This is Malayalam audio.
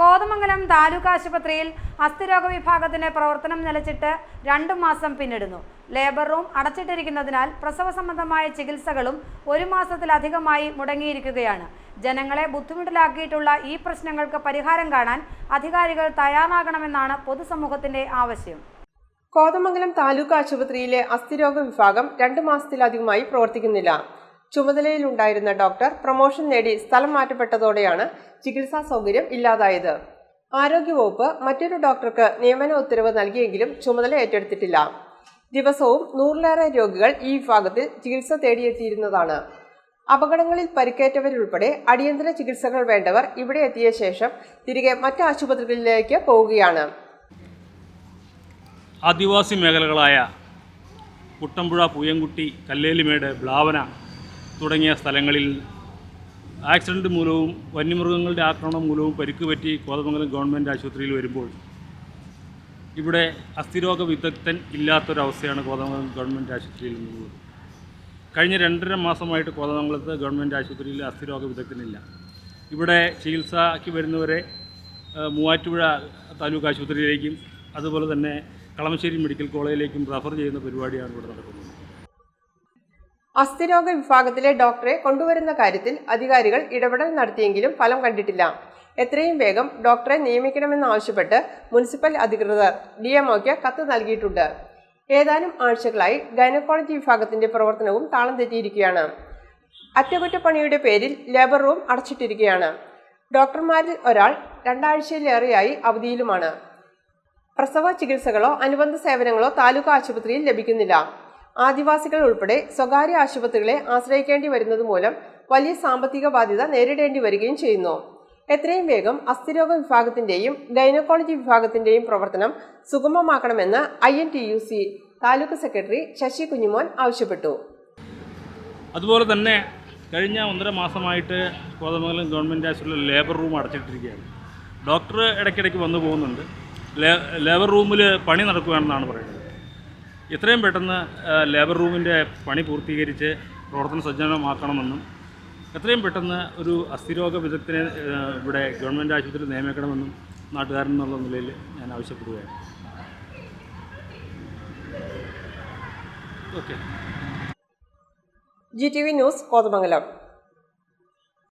കോതമംഗലം താലൂക്ക് ആശുപത്രിയിൽ അസ്ഥിരോഗ വിഭാഗത്തിന്റെ പ്രവർത്തനം നിലച്ചിട്ട് 2 മാസം പിന്നിടുന്നു. ലേബർ റൂം അടച്ചിട്ടിരിക്കുന്നതിനാൽ പ്രസവ സംബന്ധമായ ചികിത്സകളും 1 മാസത്തിലധികമായി മുടങ്ങിയിരിക്കുകയാണ്. ജനങ്ങളെ ബുദ്ധിമുട്ടിലാക്കിയിട്ടുള്ള ഈ പ്രശ്നങ്ങൾക്ക് പരിഹാരം കാണാൻ അധികാരികൾ തയ്യാറാകണമെന്നാണ് പൊതുസമൂഹത്തിന്റെ ആവശ്യം. കോതമംഗലം താലൂക്ക് ആശുപത്രിയിലെ അസ്ഥിരോഗ വിഭാഗം 2 മാസത്തിലധികമായി പ്രവർത്തിക്കുന്നില്ല. ചുമതലയിലുണ്ടായിരുന്ന ഡോക്ടർ പ്രൊമോഷൻ നേടി സ്ഥലം മാറ്റപ്പെട്ടതോടെയാണ് ചികിത്സാ സൗകര്യം ഇല്ലാതായത്. ആരോഗ്യവകുപ്പ് മറ്റൊരു ഡോക്ടർക്ക് നിയമന ഉത്തരവ് നൽകിയെങ്കിലും ചുമതല ഏറ്റെടുത്തിട്ടില്ല. ദിവസവും 100-ലേറെ രോഗികൾ ഈ വിഭാഗത്തിൽ ചികിത്സ തേടിയെത്തിയിരുന്നതാണ്. അപകടങ്ങളിൽ പരിക്കേറ്റവരുൾപ്പെടെ അടിയന്തര ചികിത്സകൾ വേണ്ടവർ ഇവിടെ എത്തിയ ശേഷം തിരികെ മറ്റ് ആശുപത്രികളിലേക്ക് പോവുകയാണ്. ആദിവാസി മേഖലകളായ കുട്ടമ്പുഴ, പൂയംകുട്ടി, കല്ലേലിമേട്, ബ്ലാവന തുടങ്ങിയ സ്ഥലങ്ങളിൽ ആക്സിഡൻറ്റ് മൂലവും വന്യമൃഗങ്ങളുടെ ആക്രമണം മൂലവും പരിക്ക് പറ്റി കോതമംഗലം ഗവൺമെൻറ് ആശുപത്രിയിൽ വരുമ്പോൾ ഇവിടെ അസ്ഥിരോഗ വിദഗ്ധൻ ഇല്ലാത്തൊരവസ്ഥയാണ് കോതമംഗലം ഗവൺമെൻറ് ആശുപത്രിയിൽ നിന്നുള്ളത്. കഴിഞ്ഞ 2.5 മാസമായിട്ട് കോതമംഗലത്ത് ഗവൺമെൻറ് ആശുപത്രിയിൽ അസ്ഥിരോഗ വിദഗ്ധനില്ല. ഇവിടെ ചികിത്സയ്ക്ക് വരുന്നവരെ മൂവാറ്റുപുഴ താലൂക്ക് ആശുപത്രിയിലേക്കും അതുപോലെ തന്നെ കളമശ്ശേരി മെഡിക്കൽ കോളേജിലേക്കും റഫർ ചെയ്യുന്ന പരിപാടിയാണ് ഇവിടെ നടക്കുന്നത്. അസ്ഥിരോഗ വിഭാഗത്തിലെ ഡോക്ടറെ കൊണ്ടുവരുന്ന കാര്യത്തിൽ അധികാരികൾ ഇടപെടൽ നടത്തിയെങ്കിലും ഫലം കണ്ടിട്ടില്ല. എത്രയും വേഗം ഡോക്ടറെ നിയമിക്കണമെന്നാവശ്യപ്പെട്ട് മുനിസിപ്പൽ അധികൃതർ DMOയ്ക്ക് കത്ത് നൽകിയിട്ടുണ്ട്. ഏതാനും ആഴ്ചകളായി ഗൈനക്കോളജി വിഭാഗത്തിന്റെ പ്രവർത്തനവും താളം തെറ്റിയിരിക്കുകയാണ്. അറ്റകുറ്റപ്പണിയുടെ പേരിൽ ലേബർ റൂം അടച്ചിട്ടിരിക്കുകയാണ്. ഡോക്ടർമാരിൽ ഒരാൾ 2 ആഴ്ചയിലേറെയായി അവധിയിലുമാണ്. പ്രസവ ചികിത്സകളോ അനുബന്ധ സേവനങ്ങളോ താലൂക്ക് ആശുപത്രിയിൽ ലഭിക്കുന്നില്ല. ആദിവാസികൾ ഉൾപ്പെടെ സ്വകാര്യ ആശുപത്രികളെ ആശ്രയിക്കേണ്ടി വരുന്നത് മൂലം വലിയ സാമ്പത്തിക ബാധ്യത നേരിടേണ്ടി വരികയും ചെയ്യുന്നു. എത്രയും വേഗം അസ്ഥിരോഗ വിഭാഗത്തിന്റെയും ഗൈനക്കോളജി വിഭാഗത്തിന്റെയും പ്രവർത്തനം സുഗമമാക്കണമെന്ന് INTUC താലൂക്ക് സെക്രട്ടറി ശശി കുഞ്ഞുമോൻ ആവശ്യപ്പെട്ടു. അതുപോലെ തന്നെ കഴിഞ്ഞ 1.5 മാസമായിട്ട് കോതമംഗലം ഗവൺമെൻറ് ആശുപത്രിയിൽ ലേബർ റൂം അടച്ചിട്ടിരിക്കുകയാണ്. ഡോക്ടർ ഇടയ്ക്കിടയ്ക്ക് വന്നു പോകുന്നുണ്ട്. ലേബർ റൂമിൽ പണി നടക്കുകയാണെന്നാണ് പറയുന്നത്. എത്രയും പെട്ടെന്ന് ലേബർ റൂമിൻ്റെ പണി പൂർത്തീകരിച്ച് പ്രവർത്തന സജ്ജമാക്കണമെന്നും എത്രയും പെട്ടെന്ന് ഒരു അസ്ഥിരോഗ വിദഗ്ധനെ ഇവിടെ ഗവൺമെൻറ് ആശുപത്രിയിൽ നിയമിക്കണമെന്നും നാട്ടുകാരൻ എന്നുള്ള നിലയിൽ ഞാൻ ആവശ്യപ്പെടുകയാണ്. GTV news Kothamangalam.